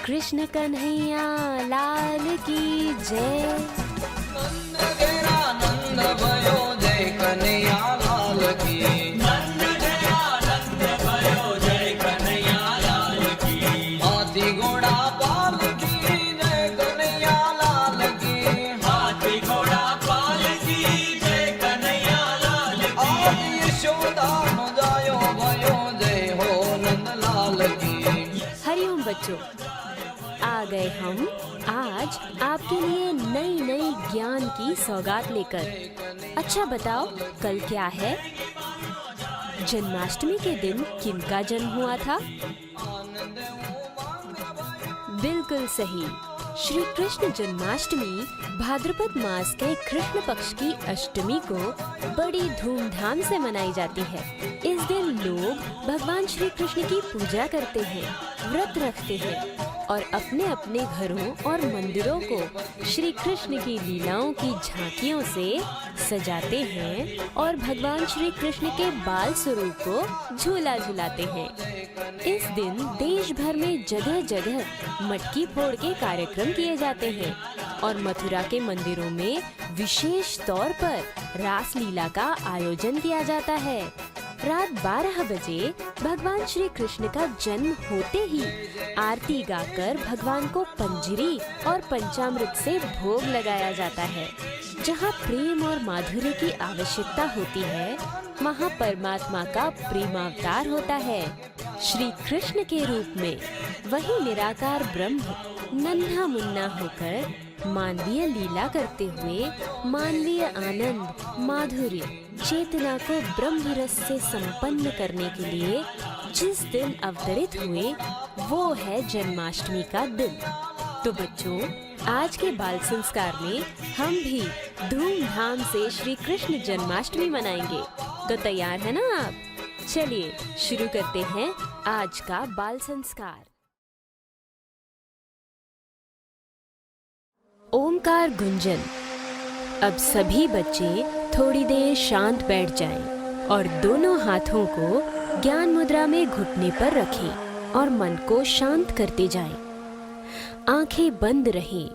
कृष्ण कन्हैया लाल की जय। नंद घेरा नंद भयो जय कन्हैया लाल की। नंद घेरा नंद भयो जय कन्हैया लाल की। हाथी घोड़ा पाल की जय कन्हैया लाल की। हाथी घोड़ा पाल की जय कन्हैया लाल की। आदि यशोदा नो जायो भयो जय हो नंद लाल की। हरिओम बच्चों, आ गए हम आज आपके लिए नई नई ज्ञान की सौगात लेकर। अच्छा बताओ, कल क्या है? जन्माष्टमी के दिन किनका जन्म हुआ था? बिल्कुल सही, श्री कृष्ण जन्माष्टमी भाद्रपद मास के कृष्ण पक्ष की अष्टमी को बड़ी धूमधाम से मनाई जाती है। इस दिन लोग भगवान श्री कृष्ण की पूजा करते हैं, व्रत रखते हैं और अपने अपने घरों और मंदिरों को श्री कृष्ण की लीलाओं की झांकियों से सजाते हैं और भगवान श्री कृष्ण के बाल स्वरूप को झूला झुलाते हैं। इस दिन देश भर में जगह जगह मटकी फोड़ के कार्यक्रम किए जाते हैं और मथुरा के मंदिरों में विशेष तौर पर रास लीला का आयोजन किया जाता है। रात 12 बजे भगवान श्री कृष्ण का जन्म होते ही आरती गाकर भगवान को पंजरी और पंचामृत से भोग लगाया जाता है। जहाँ प्रेम और माधुर्य की आवश्यकता होती है, वहाँ परमात्मा का प्रेमावतार होता है। श्री कृष्ण के रूप में वही निराकार ब्रह्म नन्हा मुन्ना होकर मानवीय लीला करते हुए मानवीय आनंद, माधुर्य, चेतना को ब्रह्म रस से संपन्न करने के लिए जिस दिन अवतरित हुए, वो है जन्माष्टमी का दिन। तो बच्चों, आज के बाल संस्कार में हम भी धूमधाम से श्री कृष्ण जन्माष्टमी मनाएंगे। तो तैयार है ना आप? चलिए शुरू करते हैं आज का बाल संस्कार। ओमकार गुंजन। अब सभी बच्चे थोड़ी देर शांत बैठ जाएं और दोनों हाथों को ज्ञान मुद्रा में घुटने पर रखें और मन को शांत करते जाएं। आंखें बंद रहें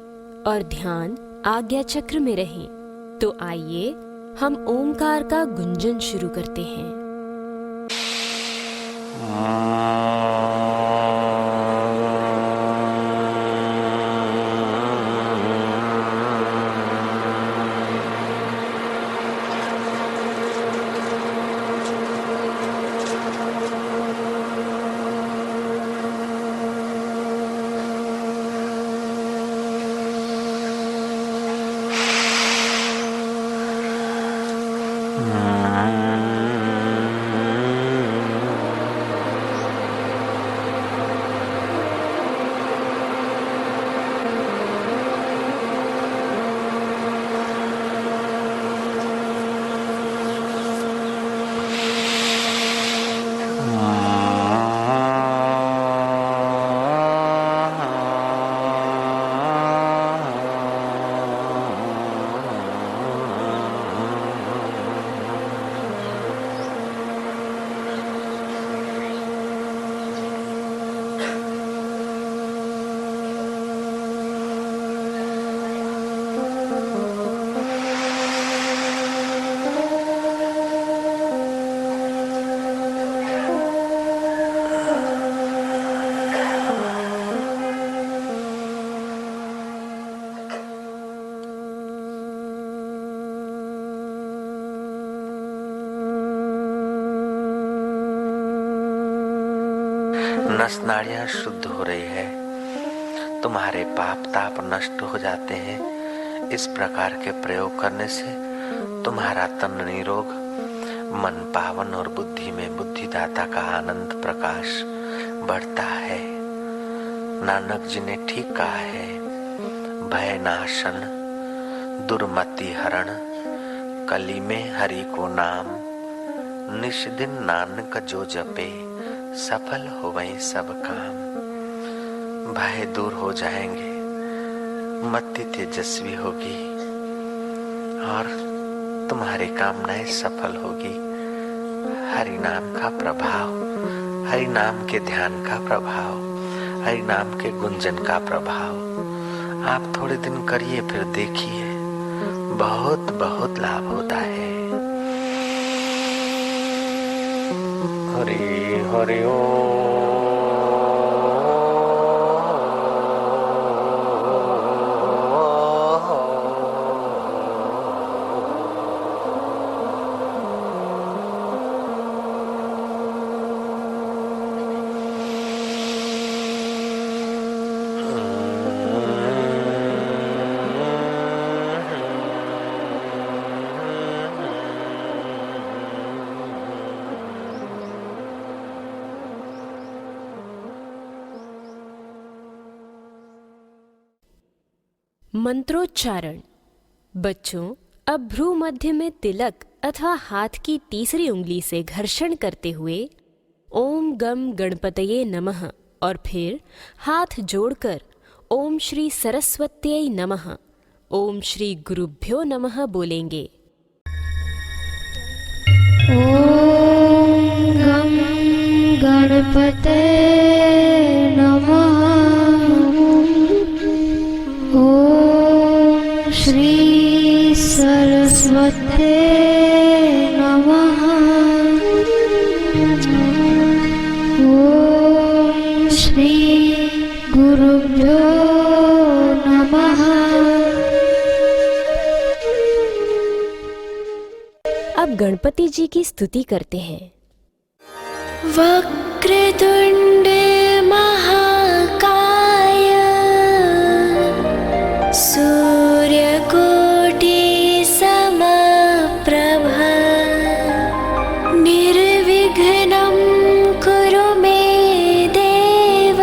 और ध्यान आज्ञा चक्र में रहे। तो आइए हम ओमकार का गुंजन शुरू करते हैं। नस नाड़ियां शुद्ध हो रही है, तुम्हारे पाप ताप नष्ट हो जाते हैं। इस प्रकार के प्रयोग करने से तुम्हारा तन निरोग, मन पावन और बुद्धि में बुद्धिदाता का आनंद प्रकाश बढ़ता है। नानक जी ने ठीक कहा है, भय नाशन दुर्मति हरण, कली में हरि को नाम, निश दिन नानक जो जपे, सफल हो वही सब काम। भय दूर हो जाएंगे, मति तेजस्वी होगी और तुम्हारी कामनाएं सफल होगी। हरि नाम का प्रभाव, हरि नाम के ध्यान का प्रभाव हरि नाम के गुंजन का प्रभाव आप थोड़े दिन करिए, फिर देखिए बहुत बहुत लाभ होता है। हरि हरि ओम। मंत्रोच्चारण। बच्चों, अब भ्रू मध्य में तिलक अथवा हाथ की तीसरी उंगली से घर्षण करते हुए ओम गम गणपतये नमः और फिर हाथ जोड़कर ओम श्री सरस्वत्यै नमः, ओम श्री गुरुभ्यो नमः बोलेंगे। ओम गम गणपते नमः। ओम श्री सरस्वते नमः। ओम श्री गुरुभ्यो नमः। अब गणपति जी की स्तुति करते हैं। वक्रतुंड महाकाय सूर्यकोटि समप्रभ निर्विघ्नं कुरु मे देव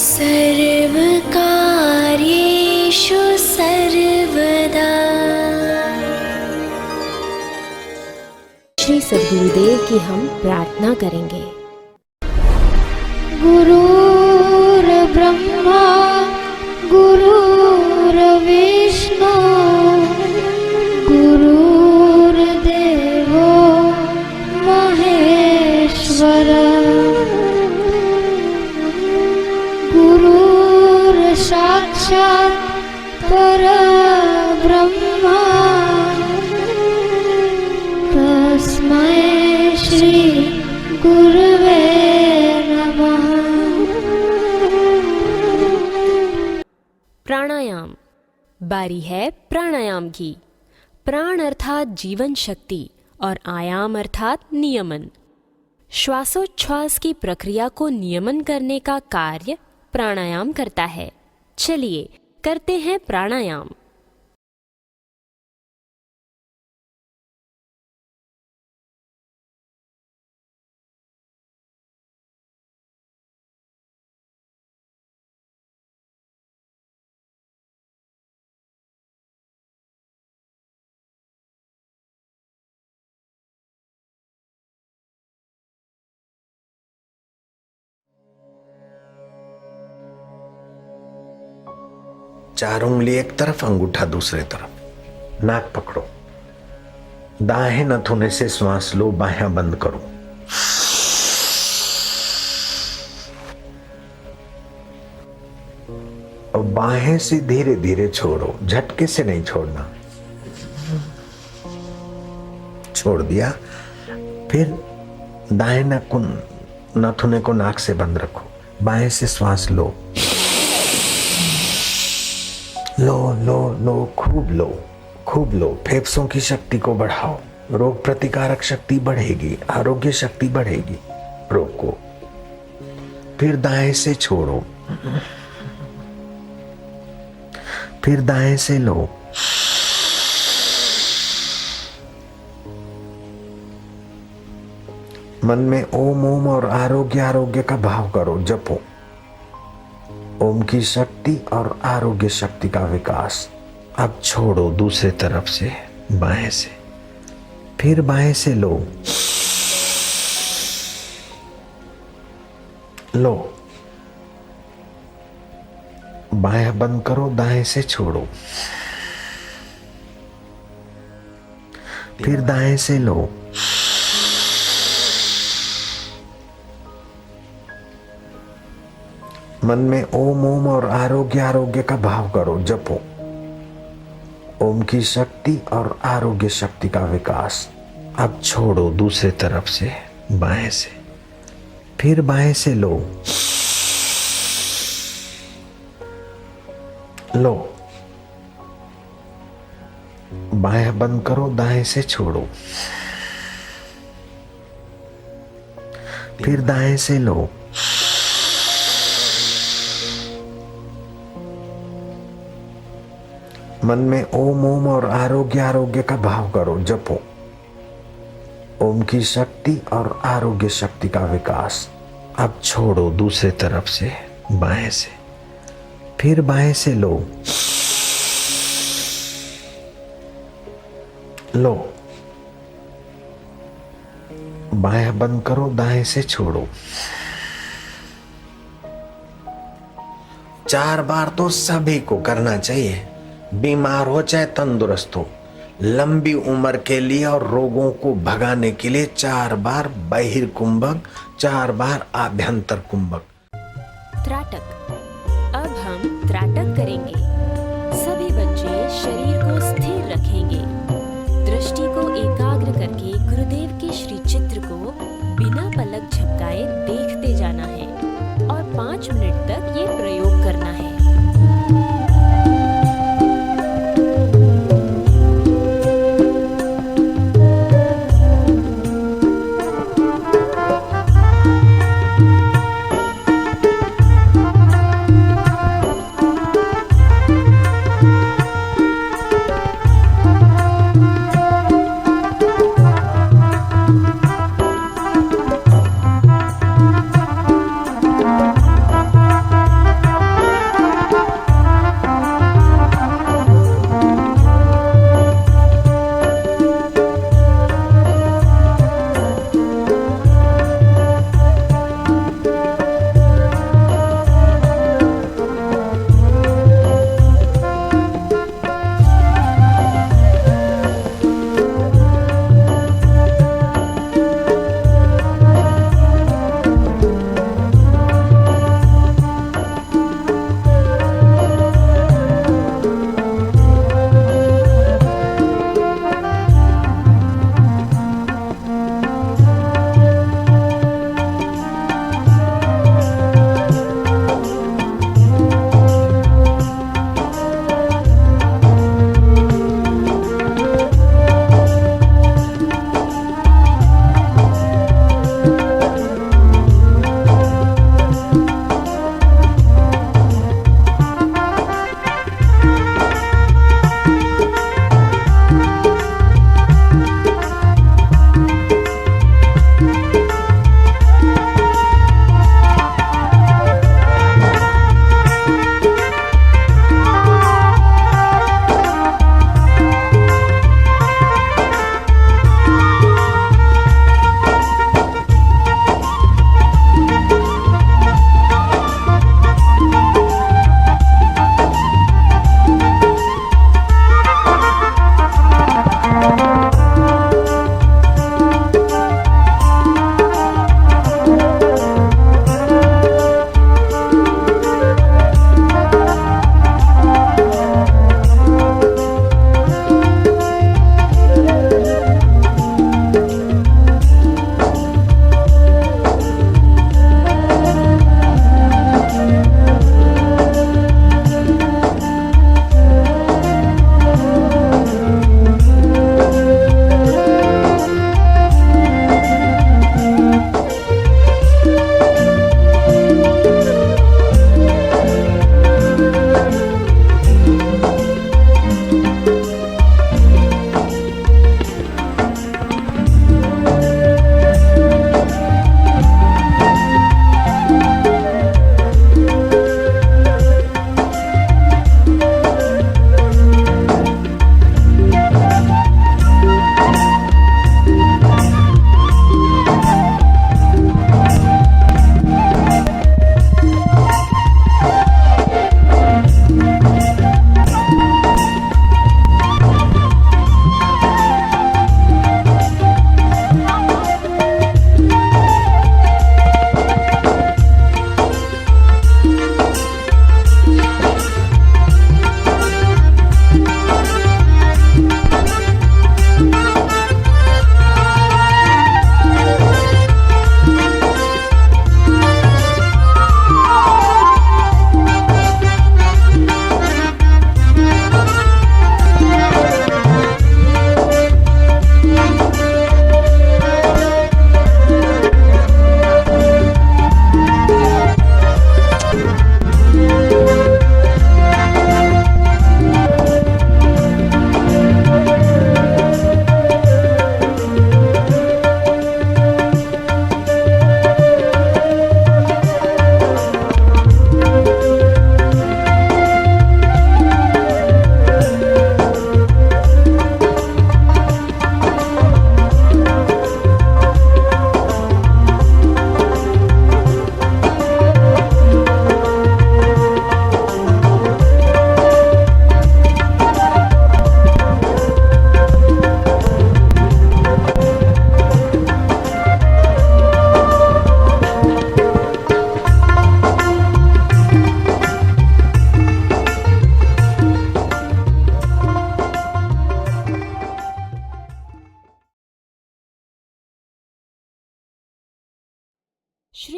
सर्वकार्येषु सर्वदा। श्री सद्गुरुदेव की हम प्रार्थना करेंगे। गुरुर्ब्रह्मा गुरुर्विष्णु गुरुर्देवो महेश्वर गुरुर्साक्षात् परब्रह्मा तस्मै श्री गुरुवे नमः। प्राणायाम। बारी है प्राणायाम की। प्राण अर्थात जीवन शक्ति और आयाम अर्थात नियमन। श्वासोच्छ्वास की प्रक्रिया को नियमन करने का कार्य प्राणायाम करता है। चलिए करते हैं प्राणायाम। चार उंगली एक तरफ, अंगूठा दूसरे तरफ। नाक पकड़ो, दाहिने नथुने से श्वास लो, बाहें बंद करो। और बाहें से धीरे धीरे छोड़ो, झटके से नहीं छोड़ना। छोड़ दिया, फिर दाहिने नथुने को नाक से बंद रखो, बाएं से श्वास लो, लो लो लो, खूब लो, खूब लो। फेफड़ों की शक्ति को बढ़ाओ, रोग प्रतिकारक शक्ति बढ़ेगी, आरोग्य शक्ति बढ़ेगी। रोको, फिर दाएं से छोड़ो, फिर दाएं से लो, मन में ओम ओम और आरोग्य आरोग्य का भाव करो, जपो। ओम की शक्ति और आरोग्य शक्ति का विकास। अब छोड़ो दूसरे तरफ से, बाएं से, फिर बाएं से लो, लो, बाएं बंद करो, दाएं से छोड़ो, फिर दाएं से लो, मन में ओम ओम और आरोग्य आरोग्य का भाव करो, जपो। ओम की शक्ति और आरोग्य शक्ति का विकास। अब छोड़ो दूसरे तरफ से, बाएं से, फिर बाएं से लो, लो, बायां बंद करो, दाएं से छोड़ो, फिर दाएं से लो, मन में ओम ओम और आरोग्य आरोग्य का भाव करो, जपो। ओम की शक्ति और आरोग्य शक्ति का विकास। अब छोड़ो दूसरे तरफ से, बाएं से, फिर बाएं से लो, लो, बायां बंद करो, दाएं से छोड़ो। 4 बार तो सभी को करना चाहिए, बीमार हो चाहे तंदुरुस्त हो। लंबी उम्र के लिए और रोगों को भगाने के लिए 4 बार बाहिर कुंभक, 4 बार आभ्यंतर कुंभक। त्राटक। अब हम त्राटक करेंगे। सभी बच्चे शरीर को स्थिर रखेंगे। दृष्टि को एकाग्र करके गुरुदेव के श्री चित्र को बिना पलक झपकाए देखते जाना है और 5 मिनट तक ये प्रयोग करना है।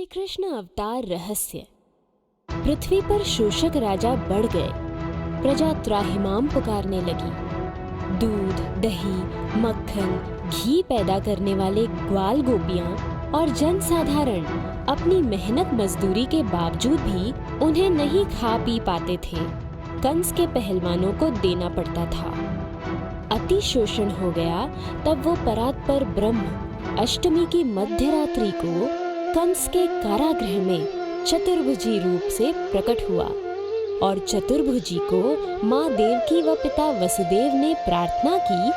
श्री कृष्ण अवतार रहस्य। पृथ्वी पर शोषक राजा बढ़ गए, प्रजा त्राहिमाम पुकारने लगी। दूध, दही, मक्खन, घी पैदा करने वाले ग्वाल गोपियां और जनसाधारण अपनी मेहनत मजदूरी के बावजूद भी उन्हें नहीं खा पी पाते थे। कंस के पहलवानों को देना पड़ता था। अति शोषण हो गया तब वो परात्पर ब्रह्म अष्टमी की मध्यरात्रि को कंस के कारागृह में चतुर्भुजी रूप से प्रकट हुआ और चतुर्भुजी को माँ देवकी व पिता वसुदेव ने प्रार्थना की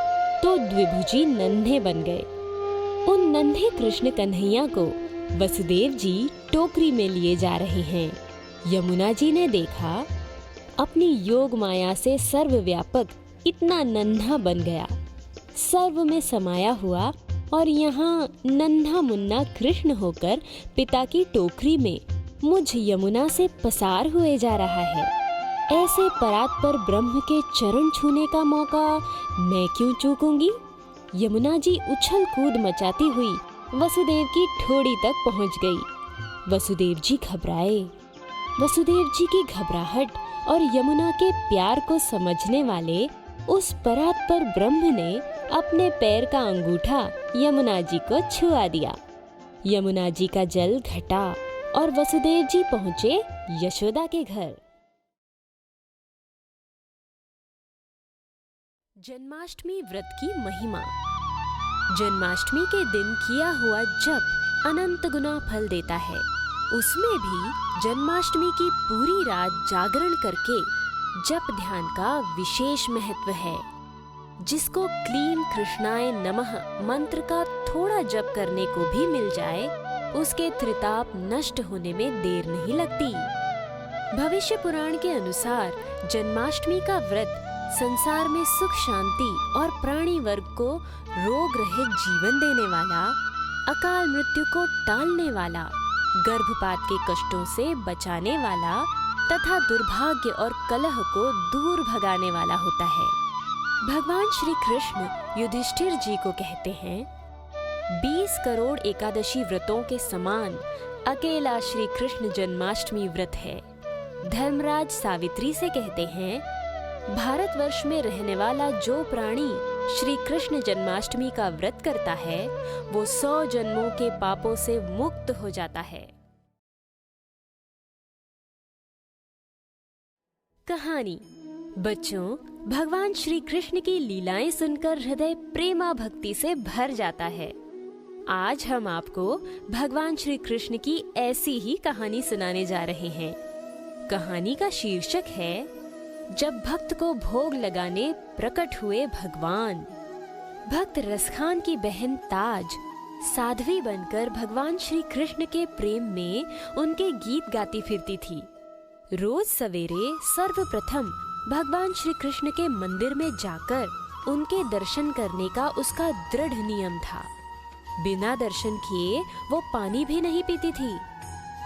तो द्विभुजी नन्हे बन गए। उन नन्हे कृष्ण कन्हैया को वसुदेव जी टोकरी में लिए जा रहे हैं। यमुना जी ने देखा, अपनी योग माया से सर्वव्यापक इतना नन्हा बन गया, सर्व में समाया हुआ और यहाँ नन्हा मुन्ना कृष्ण होकर पिता की टोकरी में मुझ यमुना से पसार हुए जा रहा है। ऐसे परात्पर ब्रह्म के चरण छूने का मौका मैं क्यों चूकूंगी? यमुना जी उछल कूद मचाती हुई वसुदेव की ठोड़ी तक पहुंच गई। वसुदेव जी घबराए। वसुदेव जी की घबराहट और यमुना के प्यार को समझने वाले उस परात्पर ब्रह्म ने अपने पैर का अंगूठा यमुना जी को छुआ दिया। यमुना जी का जल घटा और वसुदेव जी पहुंचे यशोदा के घर। जन्माष्टमी व्रत की महिमा। जन्माष्टमी के दिन किया हुआ जप अनंत गुना फल देता है। उसमें भी जन्माष्टमी की पूरी रात जागरण करके जप ध्यान का विशेष महत्व है। जिसको क्लीं कृष्णाय नमः मंत्र का थोड़ा जप करने को भी मिल जाए, उसके त्रिताप नष्ट होने में देर नहीं लगती। भविष्य पुराण के अनुसार जन्माष्टमी का व्रत संसार में सुख शांति और प्राणी वर्ग को रोग रहित जीवन देने वाला, अकाल मृत्यु को टालने वाला, गर्भपात के कष्टों से बचाने वाला तथा दुर्भाग्य और कलह को दूर भगाने वाला होता है। भगवान श्री कृष्ण युधिष्ठिर जी को कहते हैं, 20 करोड़ एकादशी व्रतों के समान अकेला श्री कृष्ण जन्माष्टमी व्रत है। धर्मराज सावित्री से कहते हैं, भारतवर्ष में रहने वाला जो प्राणी श्री कृष्ण जन्माष्टमी का व्रत करता है, वो 100 जन्मों के पापों से मुक्त हो जाता है। कहानी। बच्चों, भगवान श्री कृष्ण की लीलाएं सुनकर हृदय प्रेमा भक्ति से भर जाता है। आज हम आपको भगवान श्री कृष्ण की ऐसी ही कहानी सुनाने जा रहे हैं। कहानी का शीर्षक है, जब भक्त को भोग लगाने प्रकट हुए भगवान। भक्त रसखान की बहन ताज साध्वी बनकर भगवान श्री कृष्ण के प्रेम में उनके गीत गाती फिरती थी। रोज सवेरे सर्वप्रथम भगवान श्री कृष्ण के मंदिर में जाकर उनके दर्शन करने का उसका दृढ़ नियम था। बिना दर्शन किए वो पानी भी नहीं पीती थी।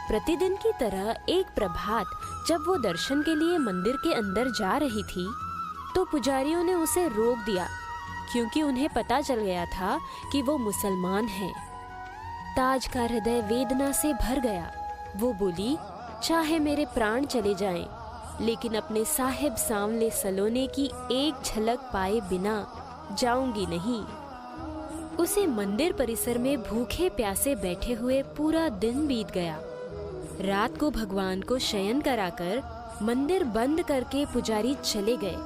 प्रतिदिन की तरह एक प्रभात जब वो दर्शन के लिए मंदिर के अंदर जा रही थी, तो पुजारियों ने उसे रोक दिया, क्योंकि उन्हें पता चल गया था कि वो मुसलमान हैं। ताज का हृदय वेदना से भर गया। वो बोली, चाहे मेरे प्राण चले जाएं, लेकिन अपने साहिब सांवले सलोने की एक झलक पाए बिना जाऊंगी नहीं। उसे मंदिर परिसर में भूखे प्यासे बैठे हुए पूरा दिन बीत गया। रात को भगवान को शयन कराकर मंदिर बंद करके पुजारी चले गए,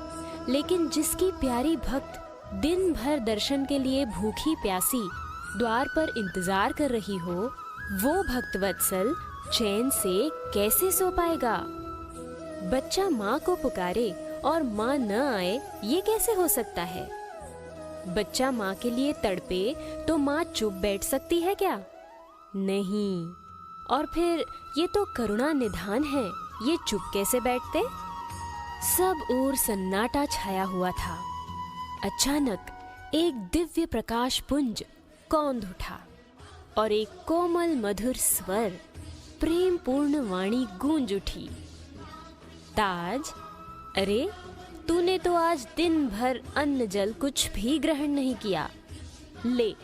लेकिन जिसकी प्यारी भक्त दिन भर दर्शन के लिए भूखी प्यासी द्वार पर इंतजार कर रही हो, वो भक्त वत्सल चैन से कैसे सो पाएगा? बच्चा माँ को पुकारे और माँ न आए, ये कैसे हो सकता है? बच्चा माँ के लिए तड़पे तो माँ चुप बैठ सकती है क्या? नहीं। और फिर ये तो करुणा निधान है, ये चुप कैसे बैठते? सब ओर सन्नाटा छाया हुआ था। अचानक एक दिव्य प्रकाश पुंज कौंध उठा और एक कोमल मधुर स्वर, प्रेम पूर्ण वाणी गूंज उठी। ताज, अरे तूने तो आज दिन भर अन्न जल कुछ भी ग्रहण नहीं किया। ले,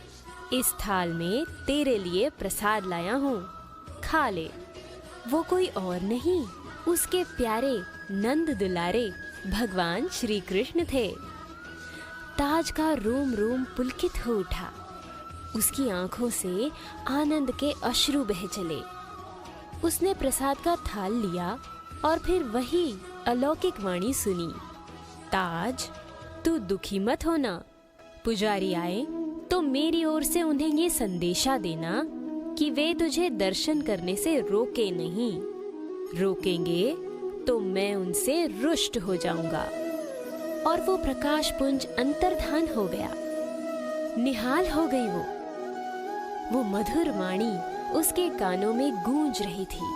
इस थाल में तेरे लिए प्रसाद लाया हूँ। खा ले। वो कोई और नहीं, उसके प्यारे नंद दुलारे भगवान श्री कृष्ण थे। ताज का रोम रोम पुलकित हो उठा। उसकी आंखों से आनंद के अश्रु बह चले। उसने प्रसाद का थाल लिया और फिर वही अलौकिक वाणी सुनी, ताज, तू दुखी मत होना। पुजारी आए तो मेरी ओर से उन्हें ये संदेशा देना कि वे तुझे दर्शन करने से रोके नहीं। रोकेंगे तो मैं उनसे रुष्ट हो जाऊंगा। और वो प्रकाश पुंज अंतर्धान हो गया। निहाल हो गई वो मधुर वाणी उसके कानों में गूंज रही थी।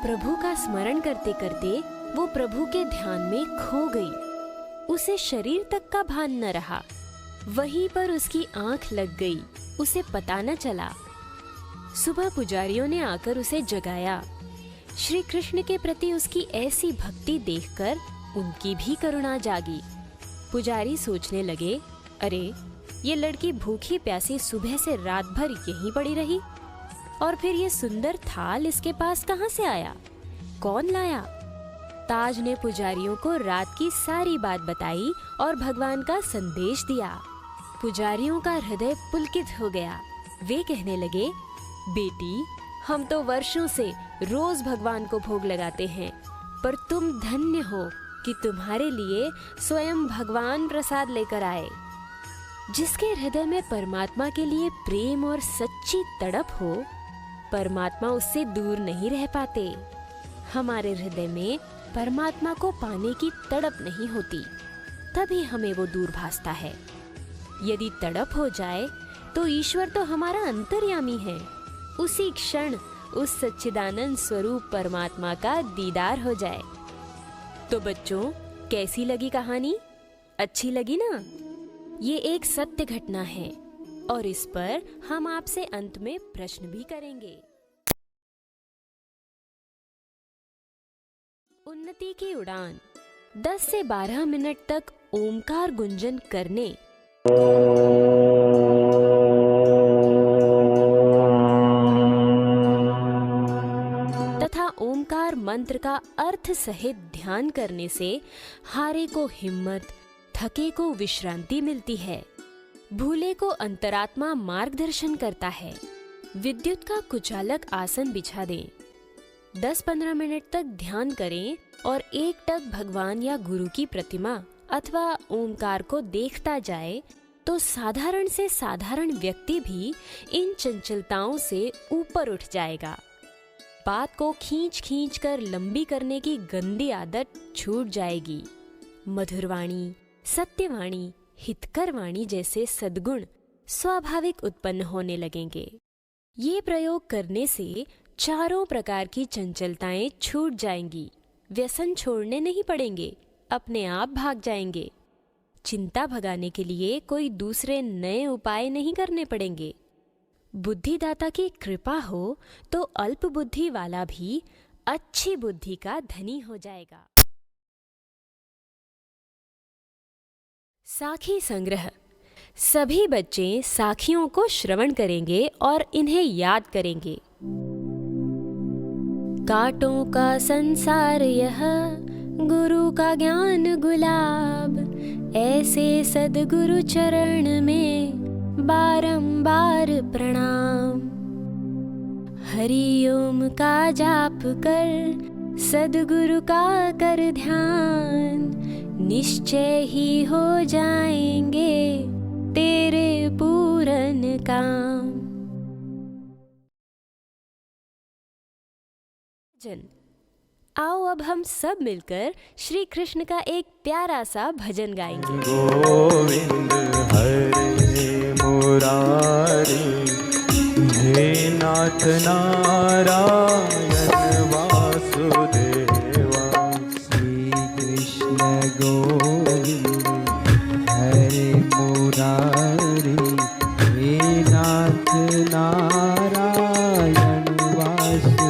प्रभु का स्मरण करते करते वो प्रभु के ध्यान में खो गई। उसे शरीर तक का भान न रहा। वहीं पर उसकी आंख लग गई, उसे पता न चला। सुबह पुजारियों ने आकर उसे जगाया। श्री कृष्ण के प्रति उसकी ऐसी भक्ति देखकर उनकी भी करुणा जागी। पुजारी सोचने लगे, अरे ये लड़की भूखी प्यासी सुबह से रात भर यहीं पड़ी रही, और फिर ये सुंदर थाल इसके पास कहाँ से आया? कौन लाया? ताज ने पुजारियों को रात की सारी बात बताई और भगवान का संदेश दिया। पुजारियों का हृदय पुलकित हो गया। वे कहने लगे, बेटी, हम तो वर्षों से रोज भगवान को भोग लगाते हैं, पर तुम धन्य हो कि तुम्हारे लिए स्वयं भगवान प्रसाद लेकर आए। जिसके हृदय में परमात्मा के लिए प्रेम और सच्ची तड़प हो, परमात्मा उससे दूर नहीं रह पाते। हमारे हृदय में परमात्मा को पाने की तड़प नहीं होती, तभी हमें वो दूर भासता है। यदि तड़प हो जाए तो ईश्वर तो हमारा अंतर्यामी है। उसी क्षण उस सच्चिदानंद स्वरूप परमात्मा का दीदार हो जाए। तो बच्चों, कैसी लगी कहानी? अच्छी लगी ना? ये एक सत्य घटना है और इस पर हम आपसे अंत में प्रश्न भी करेंगे। उन्नति की उड़ान 10 से 12 मिनट तक ओमकार गुंजन करने तथा ओमकार मंत्र का अर्थ सहित ध्यान करने से हारे को हिम्मत, थके को विश्रांति मिलती है, भूले को अंतरात्मा मार्गदर्शन करता है। विद्युत का कुचालक आसन बिछा दें, 10-15 मिनट तक ध्यान करें और एकटक भगवान या गुरु की प्रतिमा अथवा ओमकार को देखता जाए तो साधारण से साधारण व्यक्ति भी इन चंचलताओं से ऊपर उठ जाएगा। बात को खींच खींच कर लंबी करने की गंदी आदत छूट जाएगी। मधुरवाणी, सत्यवाणी, हितकर वाणी जैसे सद्गुण स्वाभाविक उत्पन्न होने लगेंगे। ये प्रयोग करने से चारों प्रकार की चंचलताएं छूट जाएंगी। व्यसन छोड़ने नहीं पड़ेंगे, अपने आप भाग जाएंगे। चिंता भगाने के लिए कोई दूसरे नए उपाय नहीं करने पड़ेंगे। बुद्धिदाता की कृपा हो तो अल्प बुद्धि वाला भी अच्छी बुद्धि का धनी हो जाएगा। साखी संग्रह। सभी बच्चे साखियों को श्रवण करेंगे और इन्हें याद करेंगे। कांटों का संसार यह, गुरु का ज्ञान गुलाब, ऐसे सद्गुरु चरण में बारंबार प्रणाम। हरि ओम का जाप कर, सद्गुरु का कर ध्यान, निश्चय ही हो जाएंगे तेरे पूरन काम। आओ अब हम सब मिलकर श्री कृष्ण का एक प्यारा सा भजन गाएंगे। गोविंद हरे मुरारी, हे नाथ नारायण वासुदेवा। श्री कृष्ण गोविंद हरे मुरारी, हे नाथ नारायण वासुदेवा।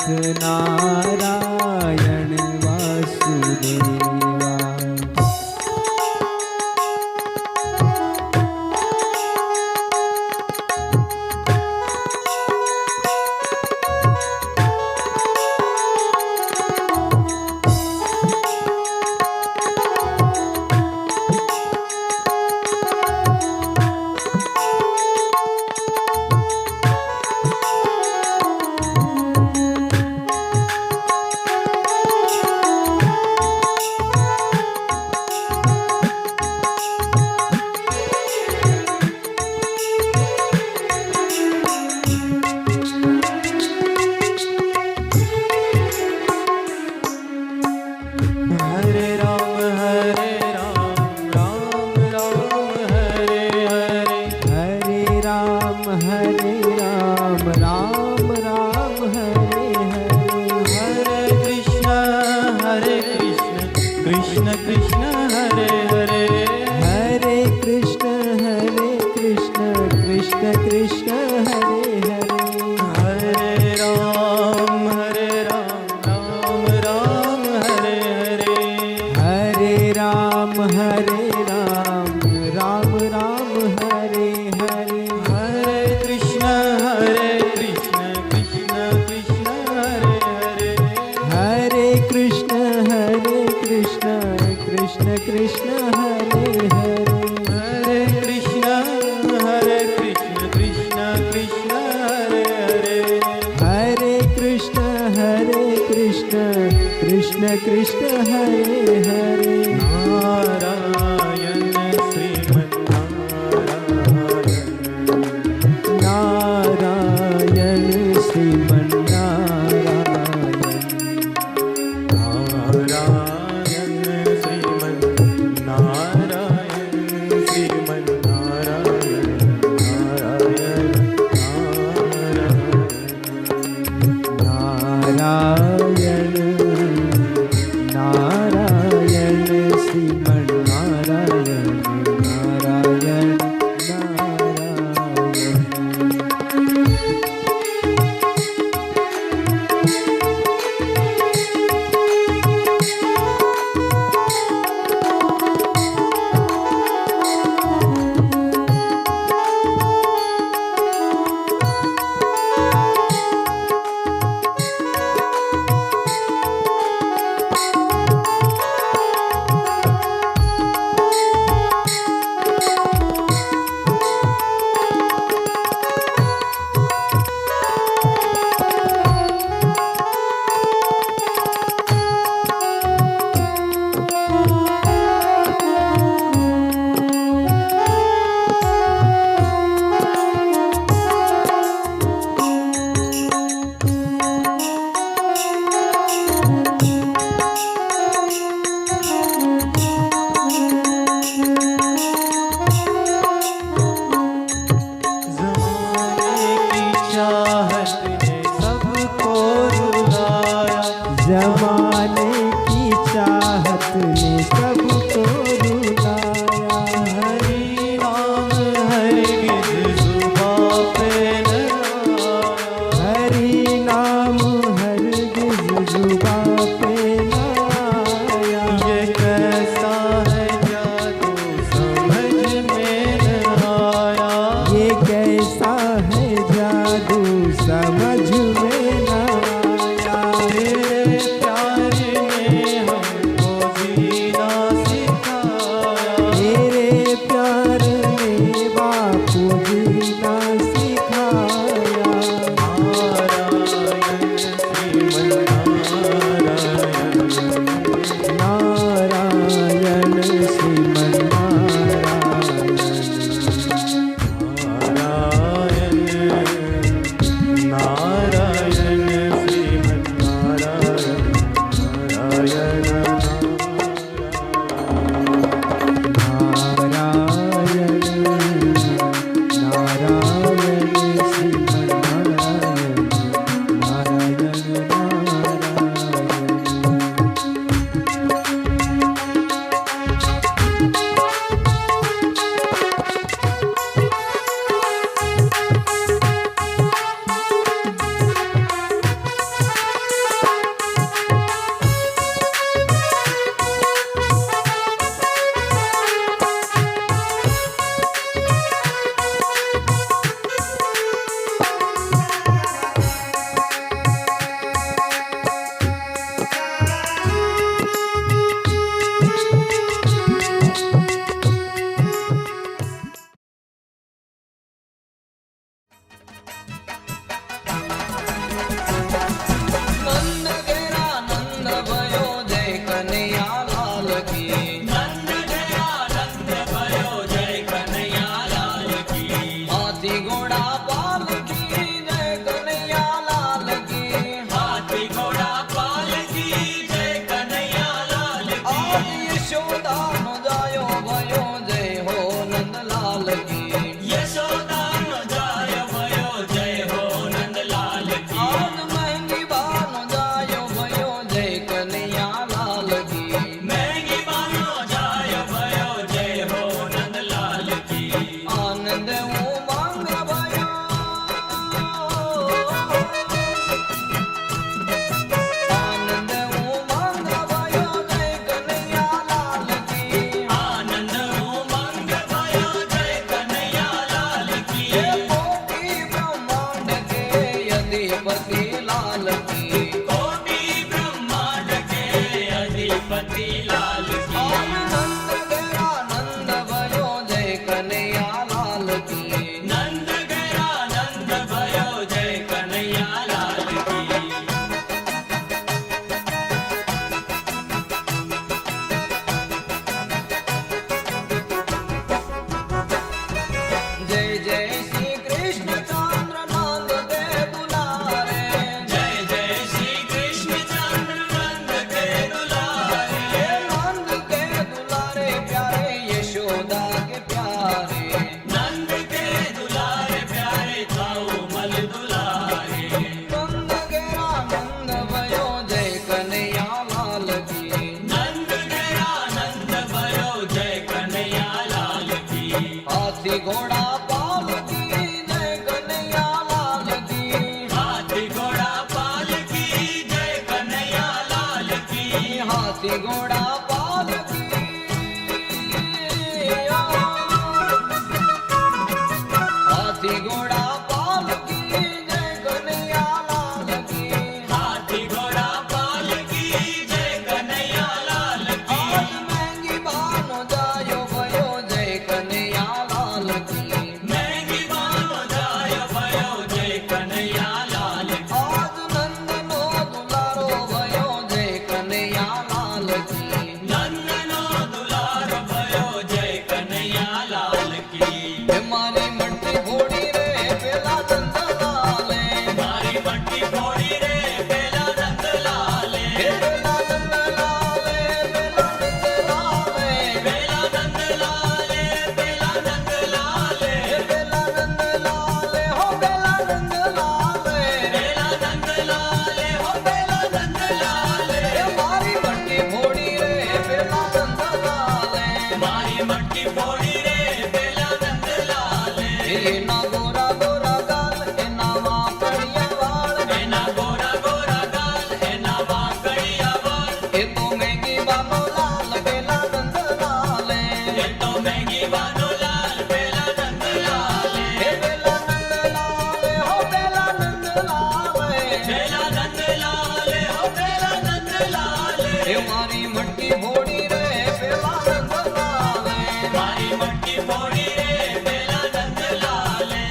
नारायण वासुदेवा। हरे राम राम राम हरे हरे, हरे राम राम राम हरे हरे, हरे कृष्ण कृष्ण कृष्ण हरे हरे, हरे कृष्ण कृष्ण कृष्ण हरे हरे, हरे राम राम राम हरे हरे, हरे राम राम राम हरे हरे, हरे कृष्ण कृष्ण कृष्ण हरे हरे, हरे कृष्ण कृष्ण कृष्ण हरे हरे, हरे कृष्ण कृष्ण कृष्ण हरे हरे, हरे कृष्ण कृष्ण कृष्ण हरे हरे, नारायण नारायण श्रीमन्नारायण, नारायण श्रीमन्नारायण, नारायण नारायण नारायण श्रीमन्नारायण, नारायण नारायण। लाल की। कोटि ब्रह्मांड के अधिपति लाल की। नंद गया नंद भयो जय कन्हैया लाल की। नंद गया नंद भयो जय कन्हैया लाल की। जय जय श्री कृष्ण चंद्र नंद दे दुलारे। जय जय श्री कृष्ण चंद्र नंद के दुलारे। हे नंद के दुलारे प्यारे यशोदा के प्यारे। नंद के दुलारे प्यारे थाऊ मल दुलारे। नंद गया नंद भयो जय कन्हैया लाल की। नंद गया नंद भयो जय कन्हैया लाल की। हाथी घोड़ा पाल की जय कन्हैया लाल की। हाथी घोड़ा पाल की जय कन्हैया लाल की। हाथी घोड़ा पाल की। हाथी घोड़ा पाल की जय कन्हैया लाल की। हाथी घोड़ा पाल की जय कन्हैया लाल की। आज महंगी भानो जायो भयो जय कन्हैया लाल की। महंगी बानो जाय भयो जय कन्हैया लाल की। आज नंदनो दुलारो भयो जय कन्हैया लाल की। नंदनो दुलार भयो जय कन्हैया लाल की। हे मारी मट्टी घोड़ी रे पेला नंद लाले। मारी मट्टी फोड़ी रे बेला नंद लाले। हे पेला नंद लाले पेला नंद लाले। बेला नंद लाले बेला नंद लाले। हे पेला नंद लाले हो पेला नंद लाले। बेला नंद लाले हो बेला नंद लाले। हे मारी मट्टी घोड़ी रे पेला नंद लाले। मारी मट्टी फोड़ी रे बेला नंद लाले। हे ना गोरा गोरा गाल हे ना माँ कड़िया वाल। एना गोरा गोरा गाल एना वाकड़िया वाल। हे तो महंगी बानो लाल पेला नंद लाले। ये तो महंगी बानो लाल बेला नंद लाले। हे पेला नंद लाले हो पेला नंद लाले। बेला नंद लाले हो बेला नंद लाले। हे मारी मट्टी घोड़ी रे पेला नंद लाले। मारी मट्टी फोड़ी रे बेला नंद लाले।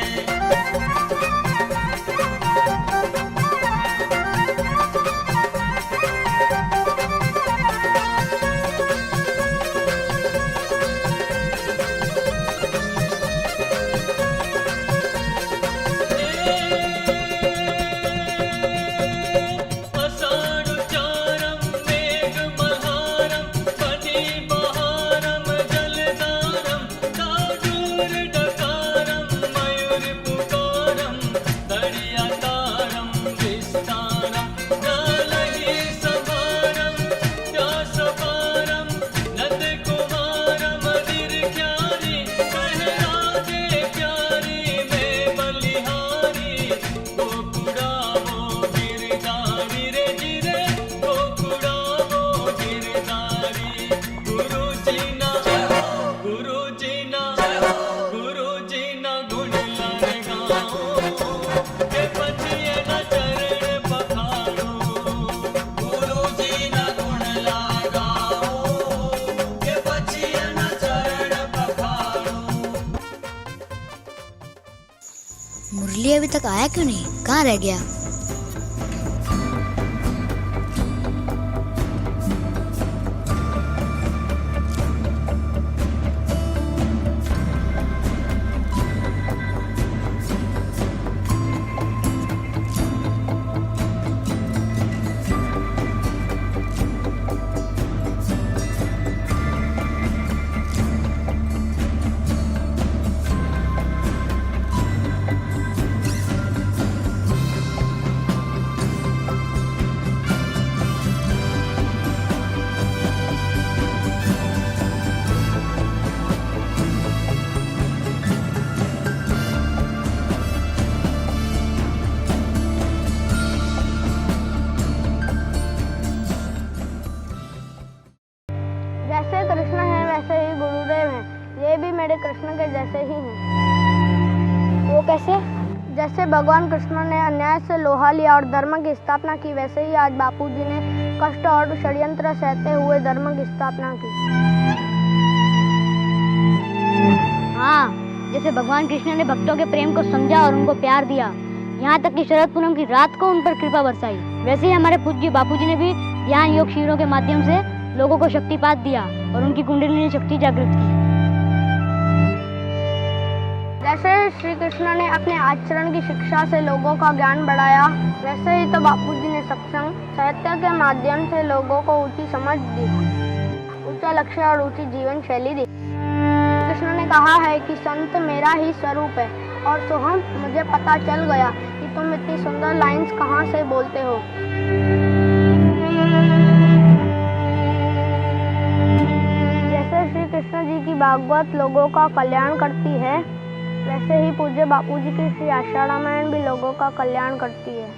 असाढुचारं मेघमल्हारं फणिबहारं जलधारं साधुर्डकारं मयूरपुकारं दर्यातारं विस्तारं जालहि सभारं व्यासपारं नन्दकुमारं दीर्घ्यारि कहराजे प्यारी में बलिहारी गोकुड़ावो गिरधारी रे जिरे गोकुड़ावो गिरधारी गुरुजी ना गुण लगाओ के पछिए न चरण पखाड़ो। गुरुजी ना गुण लगाओ के पछिए न चरण पखाड़ो। मुरली अभी तक आया क्यों नहीं? कहाँ रह गया? जैसे भगवान कृष्ण ने अन्याय से लोहा लिया और धर्म की स्थापना की, वैसे ही आज बापूजी ने कष्ट और षड्यंत्र सहते हुए धर्म की स्थापना की। हाँ, जैसे भगवान कृष्ण ने भक्तों के प्रेम को समझा और उनको प्यार दिया, यहाँ तक कि शरद पूनम की रात को उन पर कृपा बरसाई, वैसे ही हमारे पूज्य बापूजी ने भी ध्यान योग शिविरों के माध्यम से लोगों को शक्तिपात दिया और उनकी कुंडलिनी शक्ति जागृत की। जैसे श्री कृष्ण ने अपने आचरण की शिक्षा से लोगों का ज्ञान बढ़ाया, वैसे ही तो बापूजी ने सत्संग साहित्य के माध्यम से लोगों को ऊंची समझ दी, ऊंचा लक्ष्य और ऊंची जीवन शैली दी। कृष्ण ने कहा है कि संत मेरा ही स्वरूप है और सोहम मुझे पता चल गया कि तुम इतनी सुंदर लाइंस कहाँ से बोलते हो। जैसे श्री कृष्ण जी की भागवत लोगों का कल्याण करती है, वैसे ही पूज्य बापूजी की श्री आषाढ़ रामायण भी लोगों का कल्याण करती है।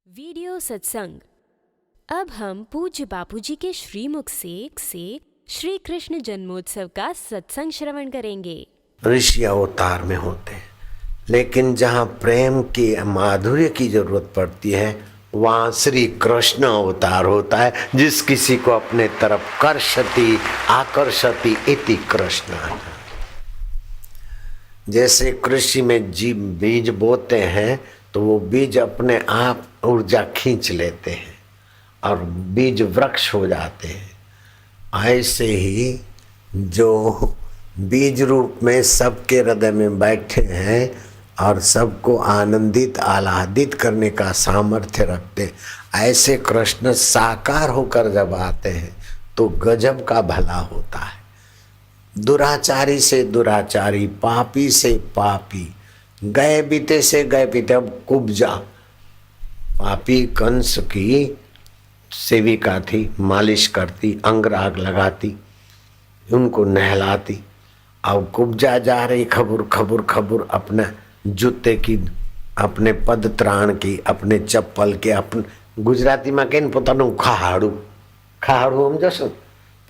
वीडियो सत्संग। अब हम पूज्य बापूजी के श्रीमुख से श्री कृष्ण जन्मोत्सव का सत्संग श्रवण करेंगे। ऋषि अवतार में होते हैं, लेकिन जहाँ प्रेम की माधुर्य की जरूरत पड़ती है वहाँ श्री कृष्ण अवतार होता है, जिस किसी को अपने तरफ कर्षति आकर्षति इति कृष्ण। जैसे कृषि में बीज बोते हैं तो वो बीज अपने आप ऊर्जा खींच लेते हैं और बीज वृक्ष हो जाते हैं। ऐसे ही जो बीज रूप में सबके हृदय में बैठे हैं और सबको आनंदित आह्लादित करने का सामर्थ्य रखते, ऐसे कृष्ण साकार होकर जब आते हैं तो गजब का भला होता है। दुराचारी से दुराचारी, पापी से पापी, गए बीते से गए बीते। अब कुब्जा पापी कंस की सेविका थी, मालिश करती, अंगराग लगाती, उनको नहलाती। अब कुब्जा जा रही खबुर खबुर खबुर अपने जूते की, अपने पद त्राण की, अपने चप्पल के, अपने गुजराती में कहीं પોતાનું ખાહડું સમજો છો,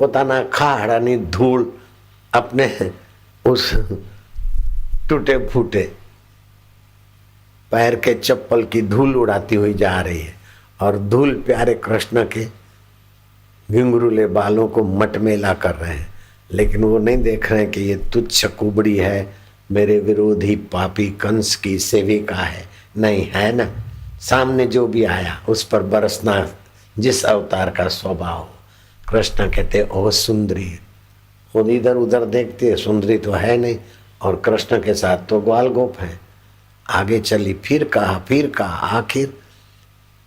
પોતાના ખાહડાની ધૂળ अपने उस टूटे फूटे पैर के चप्पल की धूल उड़ाती हुई जा रही है और धूल प्यारे कृष्ण के घुंघरूले बालों को मटमेला कर रहे हैं। लेकिन वो नहीं देख रहे हैं कि ये तुच्छ कुबड़ी है, मेरे विरोधी पापी कंस की सेविका है। नहीं है ना, सामने जो भी आया उस पर बरसना जिस अवतार का स्वभाव। कृष्ण कहते ओ सुंदरी, खुद इधर उधर देखती है, सुंदरी तो है नहीं, और कृष्ण के साथ तो ग्वाल गोप है। आगे चली, फिर कहा आखिर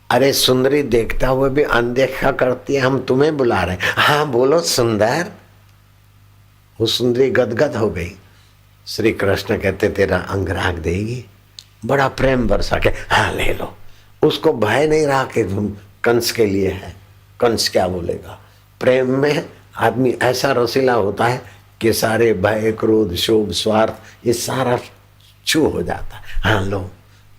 अरे सुंदरी देखता हुए भी अनदेखा करती है, हम तुम्हें बुला रहे हैं। हाँ बोलो सुंदर। वो सुंदरी गदगद हो गई। श्री कृष्ण कहते तेरा अंगराग देगी, बड़ा प्रेम बरसा के हाँ ले लो। उसको भय नहीं रहा कि तुम कंस के लिए है, कंस क्या बोलेगा। प्रेम में आदमी ऐसा रसीला होता है कि सारे भय क्रोध शोभ स्वार्थ ये सारा छू हो जाता है। हाँ लो,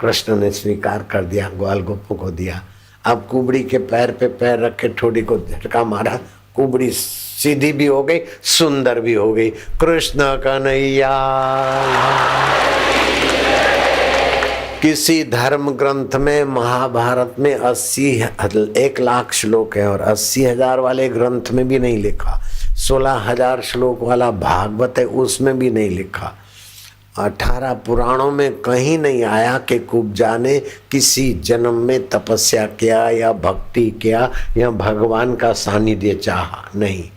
कृष्ण ने स्वीकार कर दिया, ग्वाल गोपों को दिया। अब कुबड़ी के पैर पे पैर रख के ठोड़ी को झटका मारा, कुबड़ी सीधी भी हो गई, सुंदर भी हो गई। कृष्ण कन्हैया। किसी धर्म ग्रंथ में महाभारत में 1 लाख श्लोक है और 80,000 वाले ग्रंथ में भी नहीं लिखा। 16,000 श्लोक वाला भागवत है, उसमें भी नहीं लिखा। 18 पुराणों में कहीं नहीं आया कि कुब्जा ने किसी जन्म में तपस्या किया या भक्ति किया या भगवान का सानिध्य चाहा, नहीं।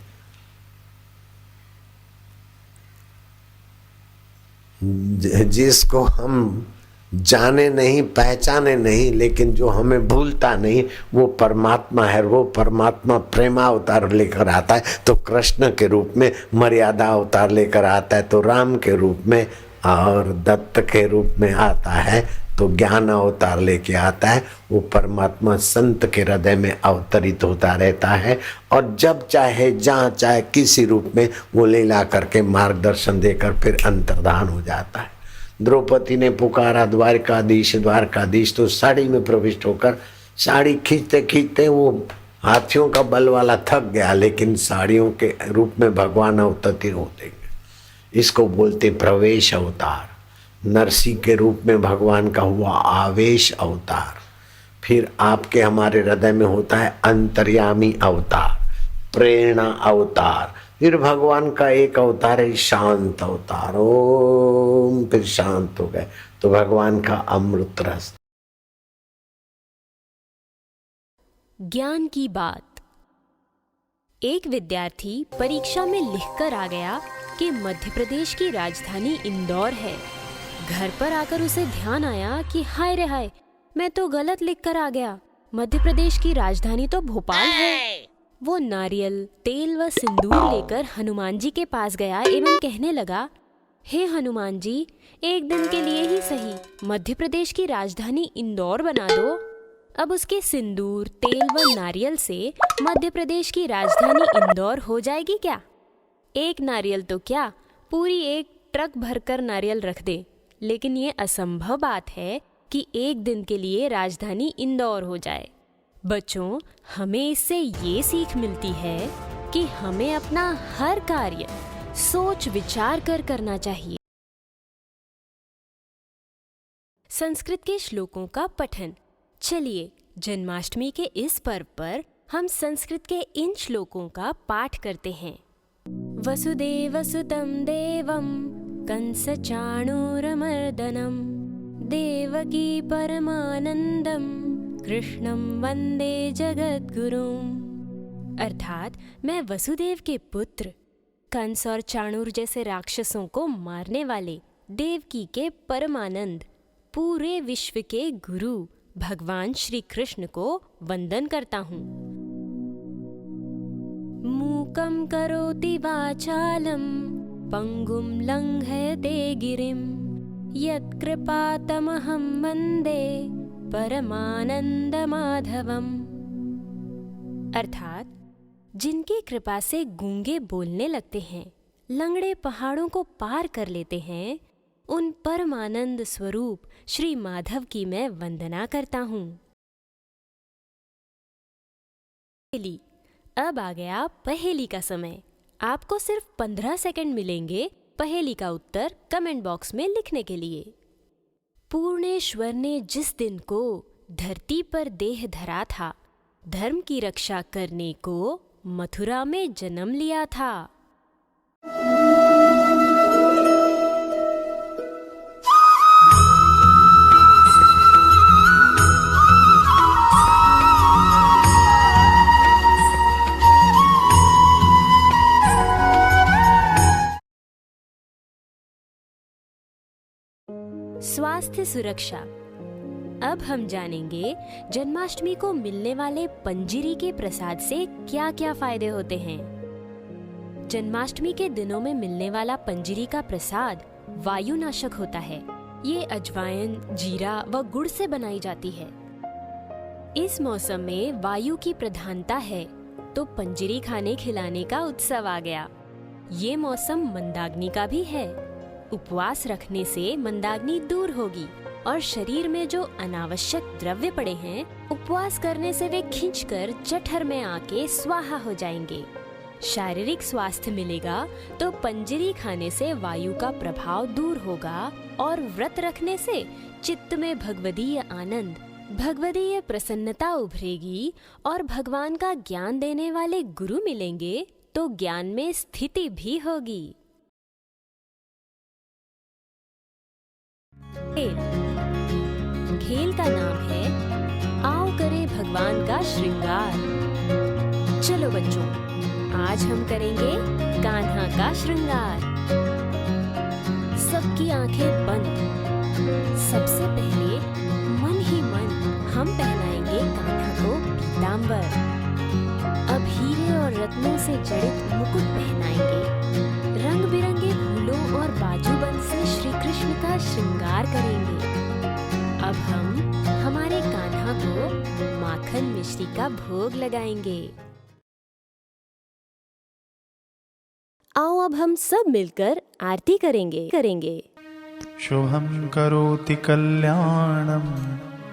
जिसको हम जाने नहीं, पहचाने नहीं, लेकिन जो हमें भूलता नहीं, वो परमात्मा है। वो परमात्मा प्रेमावतार लेकर आता है तो कृष्ण के रूप में, मर्यादा अवतार लेकर आता है तो राम के रूप में, और दत्त के रूप में आता है तो ज्ञान अवतार लेके आता है। वो परमात्मा संत के हृदय में अवतरित होता रहता है और जब चाहे जहाँ चाहे किसी रूप में वो लीला करके मार्गदर्शन देकर फिर अंतर्धान हो जाता है। द्रौपदी ने पुकारा द्वारकाधीश द्वारकाधीश, तो साड़ी में प्रविष्ट होकर साड़ी खींचते खींचते वो हाथियों का बल वाला थक गया, लेकिन साड़ियों के रूप में भगवान अवतरित होते। इसको बोलते प्रवेश अवतार। नरसिंह के रूप में भगवान का हुआ आवेश अवतार। फिर आपके हमारे हृदय में होता है अंतर्यामी अवतार, प्रेरणा अवतार। फिर भगवान का एक अवतार है शांत अवतार। ओम, फिर शांत हो गए तो भगवान का अमृत रस। ज्ञान की बात। एक विद्यार्थी परीक्षा में लिखकर आ गया कि मध्य प्रदेश की राजधानी इंदौर है। घर पर आकर उसे ध्यान आया कि हाय रे हाय, मैं तो गलत लिखकर आ गया। मध्य प्रदेश की राजधानी तो भोपाल है। वो नारियल, तेल व सिंदूर लेकर हनुमान जी के पास गया एवं कहने लगा, हे हनुमान जी, एक दिन के लिए ही सही मध्य प्रदेश की राजधानी इंदौर बना दो। अब उसके सिंदूर, तेल व नारियल से मध्य प्रदेश की राजधानी इंदौर हो जाएगी क्या? एक नारियल तो क्या, पूरी एक ट्रक भरकर नारियल रख दे। लेकिन ये असंभव बात है कि एक दिन के लिए राजधानी इंदौर हो जाए। बच्चों, हमें इससे ये सीख मिलती है कि हमें अपना हर कार्य सोच विचार कर करना चाहिए। संस्कृत के श्लोकों का पठन। चलिए, जन्माष्टमी के इस पर्व पर हम संस्कृत के इन श्लोकों का पाठ करते हैं। वसुदेवसुतं देवं कंसचाणूरमर्दनं देवकी परमानंदम कृष्णं वंदे जगद्गुरुम्। अर्थात मैं वसुदेव के पुत्र, कंस और चाणूर जैसे राक्षसों को मारने वाले देवकी के परमानंद, पूरे विश्व के गुरु भगवान श्री कृष्ण को वंदन करता हूँ। मूकं करोति वाचालं पंगुं लंघयते गिरिं यत्कृपातमहं वन्दे परमानंद माधवम। अर्थात जिनकी कृपा से गूंगे बोलने लगते हैं, लंगड़े पहाड़ों को पार कर लेते हैं, उन परमानंद स्वरूप श्री माधव की मैं वंदना करता हूँ। अब आ गया पहेली का समय। आपको सिर्फ 15 सेकंड मिलेंगे पहेली का उत्तर कमेंट बॉक्स में लिखने के लिए। पूर्णेश्वर ने जिस दिन को धरती पर देह धरा था, धर्म की रक्षा करने को मथुरा में जन्म लिया था। स्वास्थ्य सुरक्षा। अब हम जानेंगे जन्माष्टमी को मिलने वाले पंजिरी के प्रसाद से क्या क्या फायदे होते हैं। जन्माष्टमी के दिनों में मिलने वाला पंजिरी का प्रसाद वायुनाशक होता है। ये अजवाइन, जीरा व गुड़ से बनाई जाती है। इस मौसम में वायु की प्रधानता है, तो पंजिरी खाने खिलाने का उत्सव आ गया। ये मौसम मंदाग्नि का भी है। उपवास रखने से मंदाग्नि दूर होगी और शरीर में जो अनावश्यक द्रव्य पड़े हैं, उपवास करने से वे खींचकर जठर में आके स्वाहा हो जाएंगे। शारीरिक स्वास्थ्य मिलेगा तो पंजिरी खाने से वायु का प्रभाव दूर होगा और व्रत रखने से चित्त में भगवदीय आनंद, भगवदीय प्रसन्नता उभरेगी और भगवान का ज्ञान देने वाले गुरु मिलेंगे तो ज्ञान में स्थिति भी होगी। खेल का नाम है आओ करे भगवान का श्रृंगार। चलो बच्चों, आज हम करेंगे कान्हा का श्रृंगार। सबकी आंखें बंद। सबसे पहले मन ही मन हम पहनाएंगे कान्हा को पीतांबर। अब हीरे और रत्नों से जड़ित मुकुट पहनाएंगे। रंग बिरंगे फूलों और बाजूबंद से श्री कृष्ण का श्रृंगार करेंगे। अब हम हमारे कान्हा को माखन मिश्री का भोग लगाएंगे। आओ अब हम सब मिलकर आरती करेंगे। शुभं करोति कल्याणं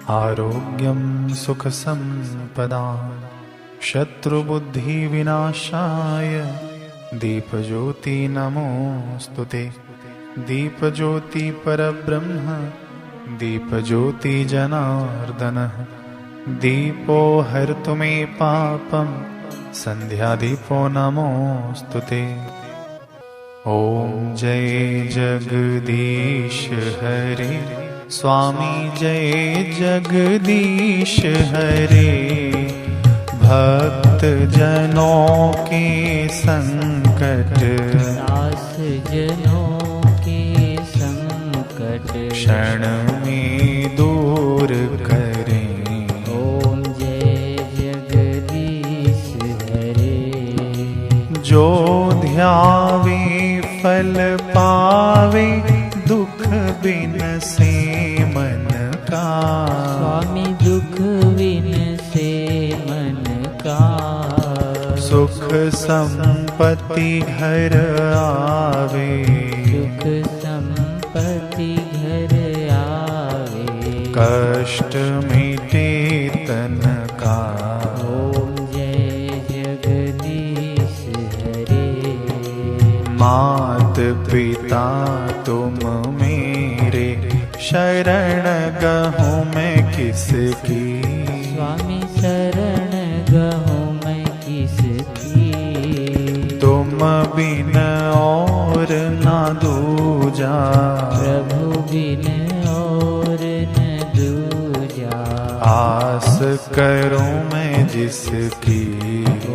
आरोग्यं सुख संपदां शत्रुबुद्धि विनाशाय दीपज्योति नमोस्तुते। दीपज्योति परब्रह्म दीपज्योति जनार्दनः दीपो हरतु मे पापं संध्यादीपो नमोस्तुते। ओम जय जगदीश हरे स्वामी जय जगदीश हरे। भक्त जनों के संकट दास जनों के संकट क्षण में दूर करें। ओम जय जगदीश हरे। जो ध्यावे फल पावे दुख बिन से मन का। स्वामी दुख बिन से मन का। सुख संपत्ति घर आवे सुख संपत्ति घर आवे। कष्ट मिटे तन का। ओम जय जगदीश हरे। मात पिता तुम मेरे शरण गहूँ मैं किसकी। स्वामी शरण गहूँ मैं किसकी। तुम बिन और ना दूजा प्रभु बिन और न दूजा। आस करूं मैं जिसकी।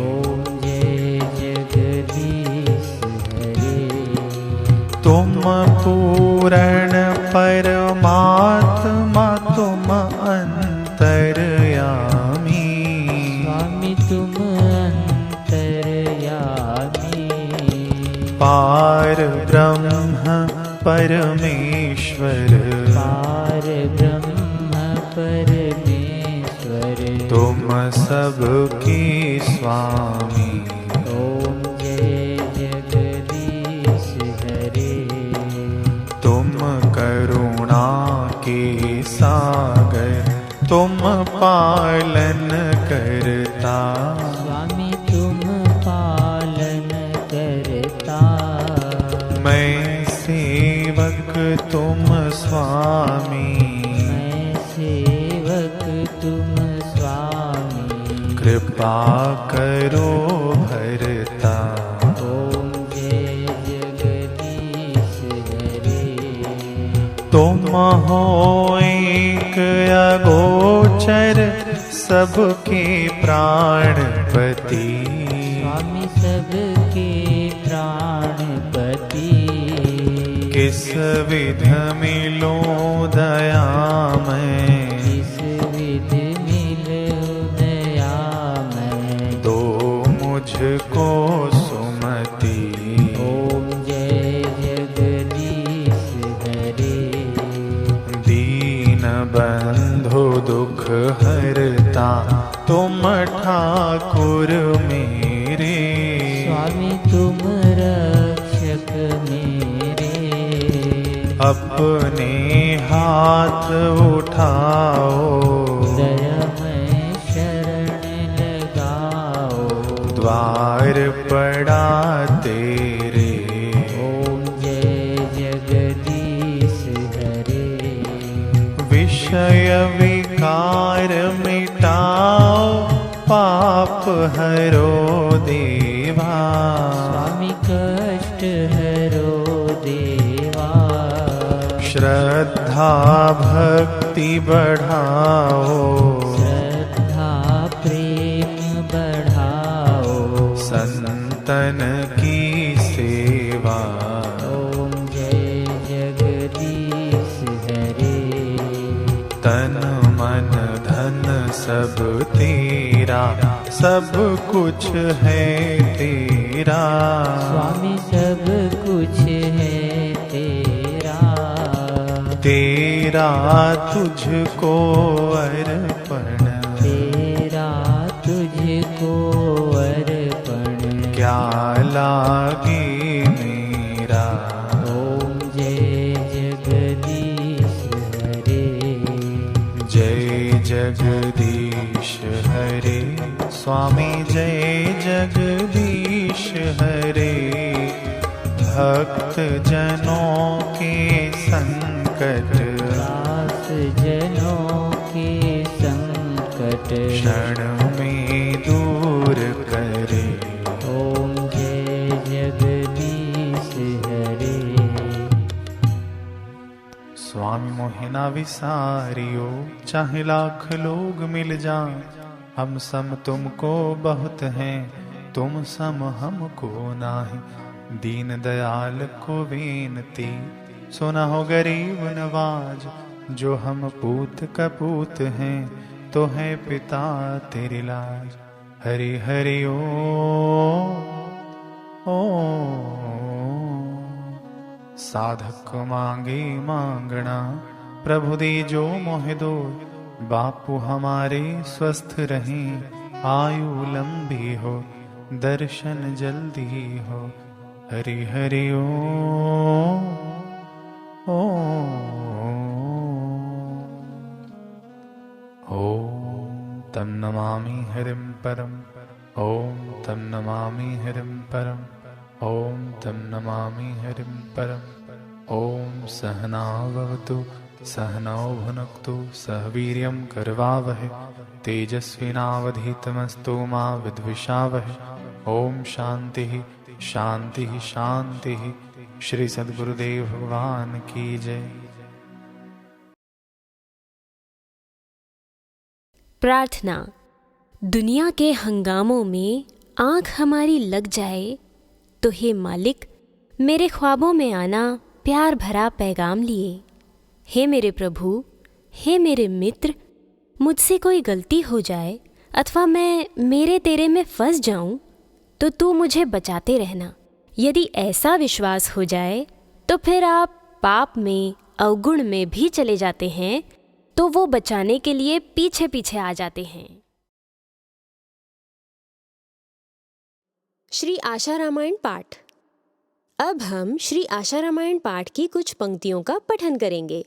ओम जय जगदीश हरे। तुम पूर्ण परमात्मा तुम अंतर्यामी। स्वामी तुम अंतर्यामी। पार ब्रह्म परमेश्वर पार ब्रह्म परमेश्वर। तुम सबके स्वामी। ओम जय जगदीश हरे। तुम करुणा के सागर तुम पालन करता। स्वामी तुम पालन करता। मैं सेवक तुम स्वामी। मैं सेवक तुम स्वामी। कृपा करो भरता। ओम जय जगदीश हरे। तुम हो एक अगोचर सबके प्राणपति। स्वामी सबके प्राणपति। किस विध मिलो दया में किस विध मिलो दया में। दो मुझको सुमति। ओम जय जगदीश हरे। दीन बंधु दुख हरता तुम ठाकुर मेरे। स्वामी तुम रक्षक मेरे। अपने हाथ उठाओ दया में शरण लगाओ। द्वार पड़ा तेरे। ओम जय जगदीश हरे। विषय विकार मिटाओ पाप हरो देवा। स्वामी कष्ट हरो देवा। श्रद्धा श्रद्धा भक्ति बढ़ाओ, श्रद्धा प्रेम बढ़ाओ, संतन की सेवा। ओम जय जगदीश हरे। तन मन धन सब तेरा, सब कुछ है तेरा। स्वामी सब कुछ है तेरा, तेरा तुझको अर्पण, तेरा तुझको अर्पण। क्या लागे मेरा। ओम जय जगदीश हरे। जय जगदीश हरे। स्वामी जय जगदीश हरे। भक्त जनों के संकट, दास जनों के संकट क्षण में दूर करे। ओम जय जगदीश हरे। स्वामी मोहिना विसारियो, चाहे लाख लोग मिल जाएं, हम सम तुमको बहुत हैं, तुम सम हमको नाही। दीन दयाल को विनती, सुना हो गरीब नवाज। जो हम पूत कपूत हैं, तो है पिता तेरी लाज। हरि हरि ओ साधक मांगे मांगना, प्रभु दे जो मोह दो। बापू हमारे स्वस्थ रहें, आयु लंबी हो, दर्शन जल्दी हो। हरि हरि ओम तं नमामि हरिं परम। ओम तं नमामि हरिं परम। ओम तं नमामि हरिं परम। ओम सहनाववतु सहनौ भुनक्तु, सह वीर्यं करवावहै, तेजस्विनावधीतमस्तु मा विद्विषावहै। ओम शांति शांति शांति। श्री सद्गुरुदेव भगवान की जय। प्रार्थना। दुनिया के हंगामों में आंख हमारी लग जाए तो हे मालिक, मेरे ख्वाबों में आना प्यार भरा पैगाम लिए। हे मेरे प्रभु, हे मेरे मित्र, मुझसे कोई गलती हो जाए अथवा मैं मेरे तेरे में फंस जाऊं तो तू मुझे बचाते रहना। यदि ऐसा विश्वास हो जाए तो फिर आप पाप में अवगुण में भी चले जाते हैं तो वो बचाने के लिए पीछे पीछे आ जाते हैं। श्री आशा रामायण पाठ। अब हम श्री आशा रामायण पाठ की कुछ पंक्तियों का पठन करेंगे।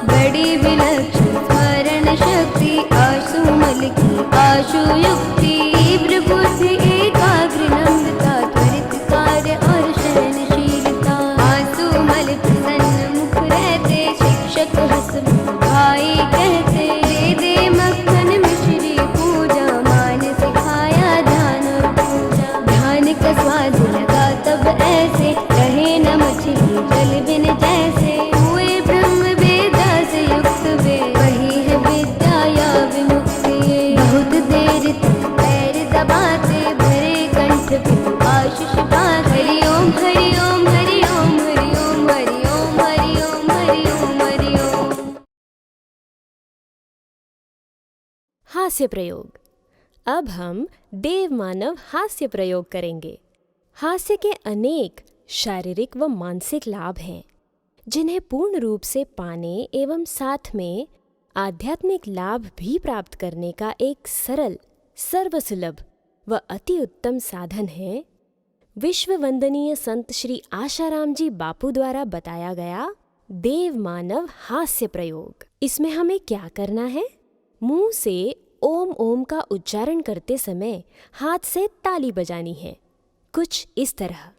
बड़ी विलक्षण हास्य प्रयोग। अब हम देव मानव हास्य प्रयोग करेंगे। हास्य के अनेक शारीरिक व मानसिक लाभ हैं, जिन्हें पूर्ण रूप से पाने एवं साथ में आध्यात्मिक लाभ भी प्राप्त करने का एक सरल, सर्वसुलभ व अति उत्तम साधन है विश्व वंदनीय संत श्री आशाराम जी बापू द्वारा बताया गया देव मानव हास्य प्रयोग। इसमें हमें क्या करना है? मुंह से ओम ओम का उच्चारण करते समय हाथ से ताली बजानी है, कुछ इस तरह।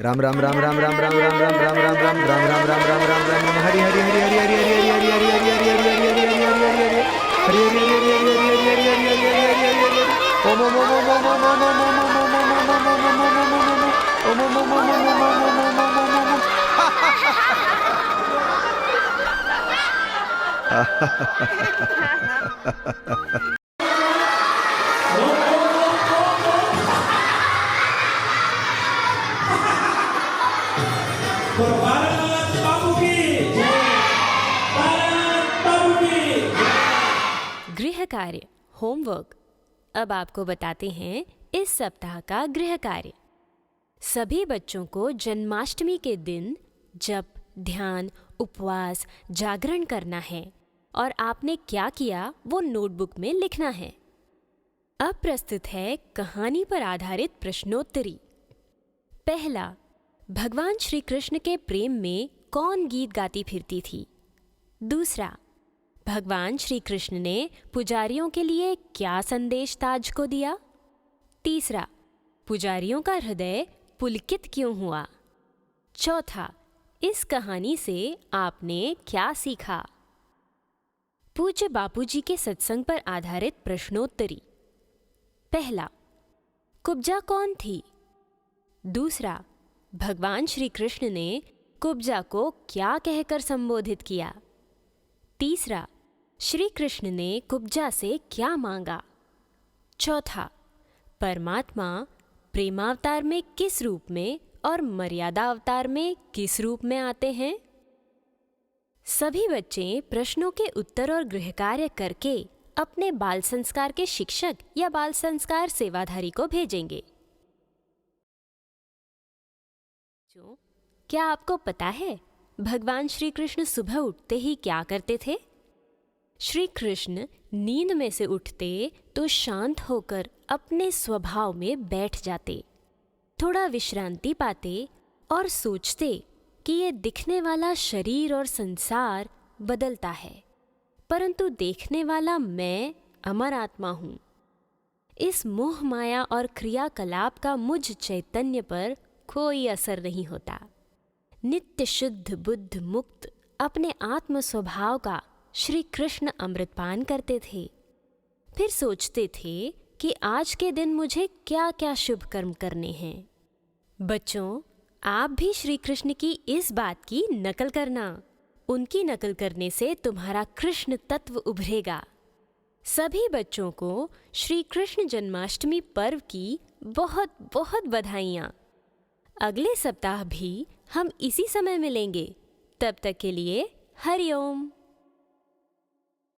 राम राम राम राम राम राम राम राम राम राम राम राम राम राम राम राम राम राम हरि हरि हरि हरि हरि हरि हरि हरि हरि हरि हरि हरि हरि हरि हरि हरि हरि ओम ओम ओम ओम ओम ओम ओम गृह कार्य, होमवर्क। अब आपको बताते हैं इस सप्ताह का गृह कार्य। सभी बच्चों को जन्माष्टमी के दिन जप, ध्यान, उपवास, जागरण करना है और आपने क्या किया वो नोटबुक में लिखना है। अब प्रस्तुत है कहानी पर आधारित प्रश्नोत्तरी। पहला, भगवान श्री कृष्ण के प्रेम में कौन गीत गाती फिरती थी? दूसरा, भगवान श्री कृष्ण ने पुजारियों के लिए क्या संदेश ताज को दिया? तीसरा, पुजारियों का हृदय पुलकित क्यों हुआ? चौथा, इस कहानी से आपने क्या सीखा? पूज्य बापूजी के सत्संग पर आधारित प्रश्नोत्तरी। पहला, कुब्जा कौन थी? दूसरा, भगवान श्री कृष्ण ने कुब्जा को क्या कहकर संबोधित किया? तीसरा, श्री कृष्ण ने कुब्जा से क्या मांगा? चौथा, परमात्मा प्रेमावतार में किस रूप में और मर्यादा अवतार में किस रूप में आते हैं? सभी बच्चे प्रश्नों के उत्तर और गृह कार्य करके अपने बाल संस्कार के शिक्षक या बाल संस्कार सेवाधारी को भेजेंगे। क्या आपको पता है भगवान श्री कृष्ण सुबह उठते ही क्या करते थे? श्री कृष्ण नींद में से उठते तो शांत होकर अपने स्वभाव में बैठ जाते, थोड़ा विश्रांति पाते और सोचते कि ये दिखने वाला शरीर और संसार बदलता है, परंतु देखने वाला मैं अमर आत्मा हूँ। इस मोह माया और क्रियाकलाप का मुझ चैतन्य पर कोई असर नहीं होता। नित्य शुद्ध बुद्ध मुक्त अपने आत्म स्वभाव का श्री कृष्ण अमृतपान करते थे। फिर सोचते थे कि आज के दिन मुझे क्या क्या शुभ कर्म करने हैं। बच्चों, आप भी श्री कृष्ण की इस बात की नकल करना। उनकी नकल करने से तुम्हारा कृष्ण तत्व उभरेगा। सभी बच्चों को श्री कृष्ण जन्माष्टमी पर्व की बहुत बहुत बधाइयाँ। अगले सप्ताह भी हम इसी समय मिलेंगे। तब तक के लिए हरि ओम।